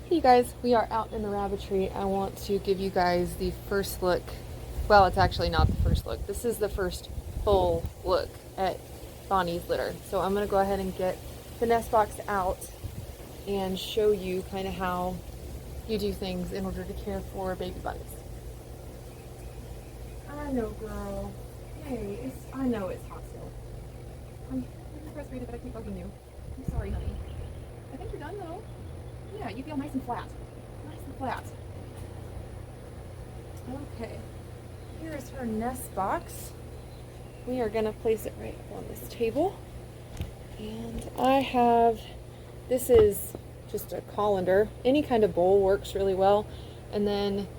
Hey you guys, we are out in the rabbitry. I want to give you guys the first look. Well, it's actually not the first look. This is the first full look at Bonnie's litter. So I'm gonna go ahead and get the nest box out and show you kind of how you do things in order to care for baby bunnies. I know, girl. Hey, I know it's hot still. I'm frustrated that I keep bugging you. I'm sorry, honey. I think you're done though. Yeah, you feel nice and flat. Nice and flat. Okay, here's her nest box. We are gonna place it right on this table. And this is just a colander. Any kind of bowl works really well. And then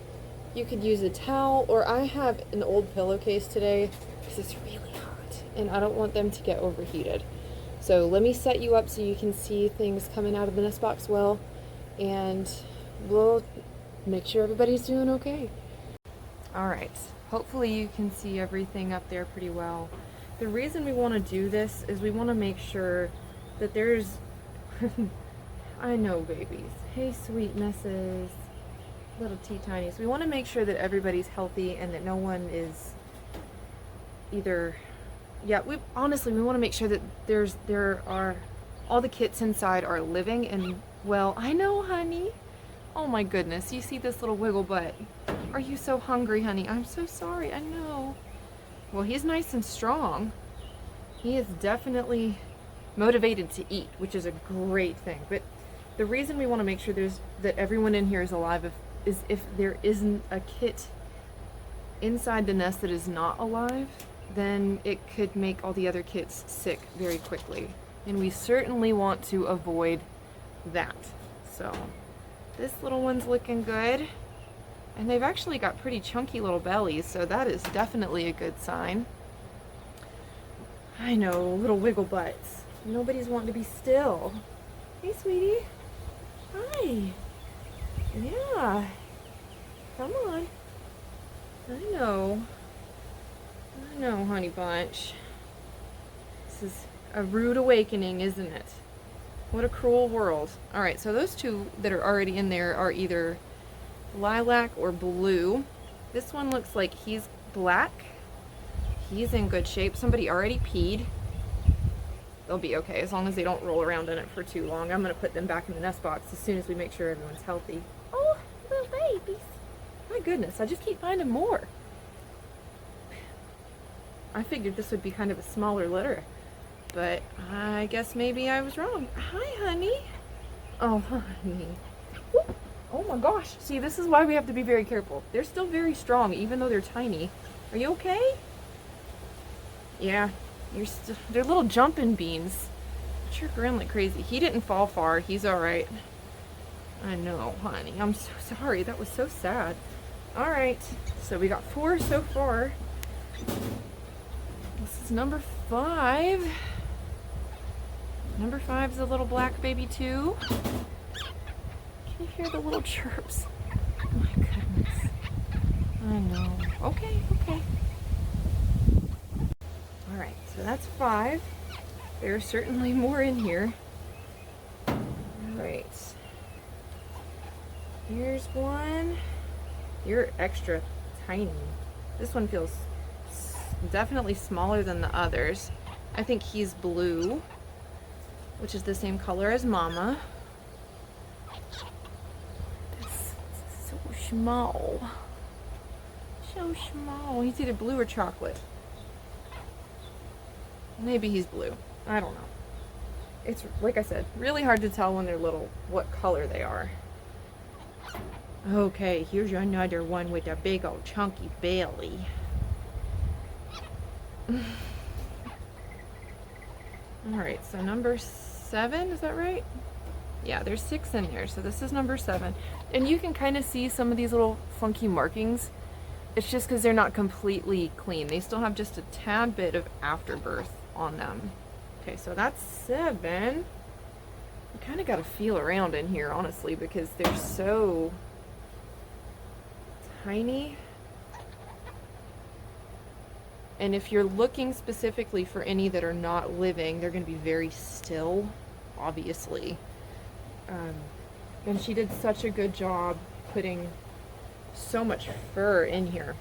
you could use a towel, or I have an old pillowcase today because it's really hot and I don't want them to get overheated. So let me set you up so you can see things coming out of the nest box well, and we'll make sure everybody's doing okay. All right, hopefully you can see everything up there pretty well. The reason we want to do this is we want to make sure that there's I know, babies. Hey, sweet misses, little tea tinies. We want to make sure that everybody's healthy and that no one is either, yeah, we want to make sure that all the kits inside are living and well. I know, honey. Oh my goodness, you see this little wiggle butt. Are you so hungry, honey? I'm so sorry, I know. Well, he's nice and strong. He is definitely motivated to eat, which is a great thing. But the reason we want to make sure that everyone in here is alive is if there isn't a kit inside the nest that is not alive, then it could make all the other kits sick very quickly. And we certainly want to avoid that. So this little one's looking good. And they've actually got pretty chunky little bellies, so that is definitely a good sign. I know, little wiggle butts. Nobody's wanting to be still. Hey, sweetie. Hi. Yeah. Come on. I know. I know, honey bunch. This is a rude awakening, isn't it? What a cruel world. All right, so those two that are already in there are either lilac or blue. This one looks like he's black. He's in good shape. Somebody already peed. They'll be okay as long as they don't roll around in it for too long. I'm going to put them back in the nest box as soon as we make sure everyone's healthy. Oh, little babies. My goodness, I just keep finding more. I figured this would be kind of a smaller litter, but I guess maybe I was wrong. Hi, honey. Oh, honey. Whoop. Oh my gosh. See, this is why we have to be very careful. They're still very strong, even though they're tiny. Are you okay? Yeah, they're little jumping beans. But you're growing like crazy. He didn't fall far. He's all right. I know, honey. I'm so sorry. That was so sad. All right, so we got 4 so far. This is number 5. Number 5 is a little black baby too. Can you hear the little chirps? Oh my goodness. I know. Okay, okay. All right, so that's 5. There's certainly more in here. All right. Here's one. You're extra tiny. This one feels definitely smaller than the others. I think he's blue, which is the same color as Mama. This is so small. So small. He's either blue or chocolate. Maybe he's blue. I don't know. It's, like I said, really hard to tell when they're little what color they are. Okay, here's another one with a big old chunky belly. Alright, so number 7, is that right? Yeah, there's 6 in there, so this is number 7. And you can kind of see some of these little funky markings. It's just because they're not completely clean. They still have just a tad bit of afterbirth on them. Okay, so that's 7. You kind of got to feel around in here, honestly, because they're so tiny. And if you're looking specifically for any that are not living, they're going to be very still, obviously. And she did such a good job putting so much fur in here.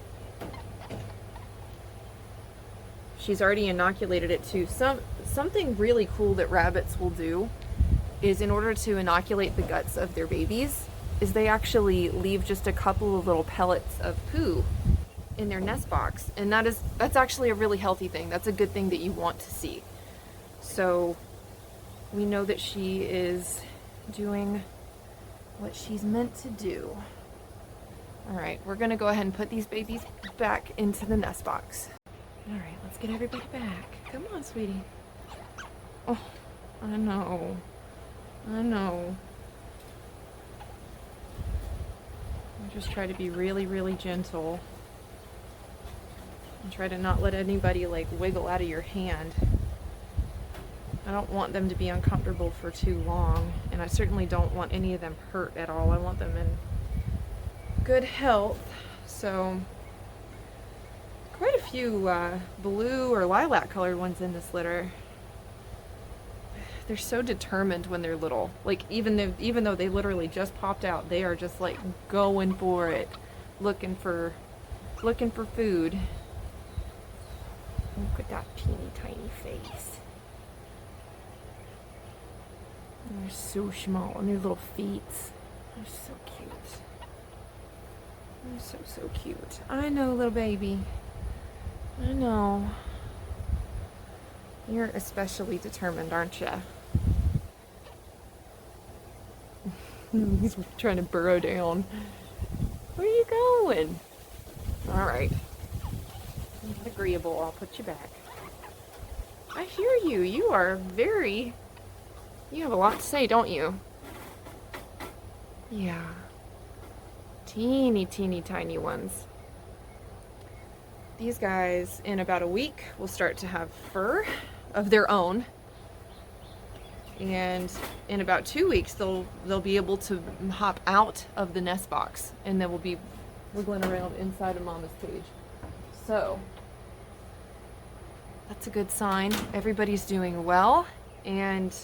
She's already inoculated it too. Something really cool that rabbits will do is, in order to inoculate the guts of their babies, is they actually leave just a couple of little pellets of poo in their nest box. And that's actually a really healthy thing. That's a good thing that you want to see. So we know that she is doing what she's meant to do. All right, we're gonna go ahead and put these babies back into the nest box. All right, let's get everybody back. Come on, sweetie. Oh, I know. I know. I'll just try to be really, really gentle. And try to not let anybody like wiggle out of your hand. I don't want them to be uncomfortable for too long, and I certainly don't want any of them hurt at all. I want them in good health. So quite a few blue or lilac colored ones in this litter. They're so determined when they're little. Like even though they literally just popped out, they are just like going for it, looking for food. Look at that teeny tiny face. And they're so small, and their little feet. They're so cute. They're so cute. I know, little baby. I know. You're especially determined, aren't you? He's trying to burrow down. Where are you going? Alright. Agreeable. I'll put you back. I hear you. You have a lot to say, don't you? Yeah. Teeny tiny ones. These guys, in about a week, will start to have fur of their own. And in about 2 weeks, they'll be able to hop out of the nest box, and then we'll be wiggling around inside of Mama's cage. So that's a good sign. Everybody's doing well, and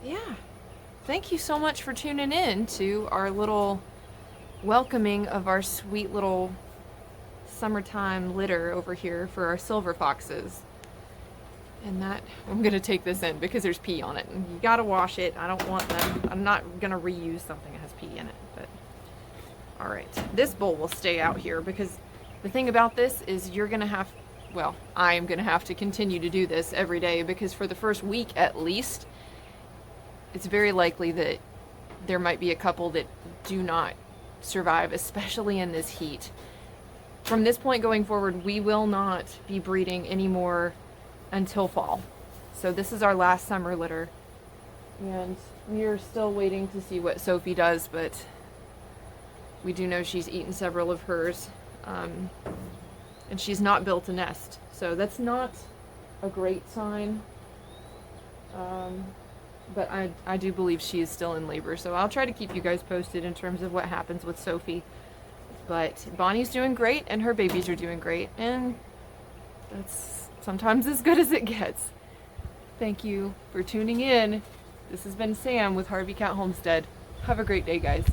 yeah, thank you so much for tuning in to our little welcoming of our sweet little summertime litter over here for our silver foxes. And that, I'm gonna take this in because there's pee on it, and you gotta wash it. I don't want them, I'm not gonna reuse something that has pee in it, but all right. This bowl will stay out here because the thing about this is I am gonna have to continue to do this every day, because for the first week at least, it's very likely that there might be a couple that do not survive, especially in this heat. From this point going forward, we will not be breeding anymore until fall. So this is our last summer litter, and we are still waiting to see what Sophie does, but we do know she's eaten several of hers, and she's not built a nest, so that's not a great sign. But I do believe she is still in labor, so I'll try to keep you guys posted in terms of what happens with Sophie. But Bonnie's doing great, and her babies are doing great, and that's sometimes as good as it gets. Thank you for tuning in. This has been Sam with Harvey Cat Homestead. Have a great day, guys.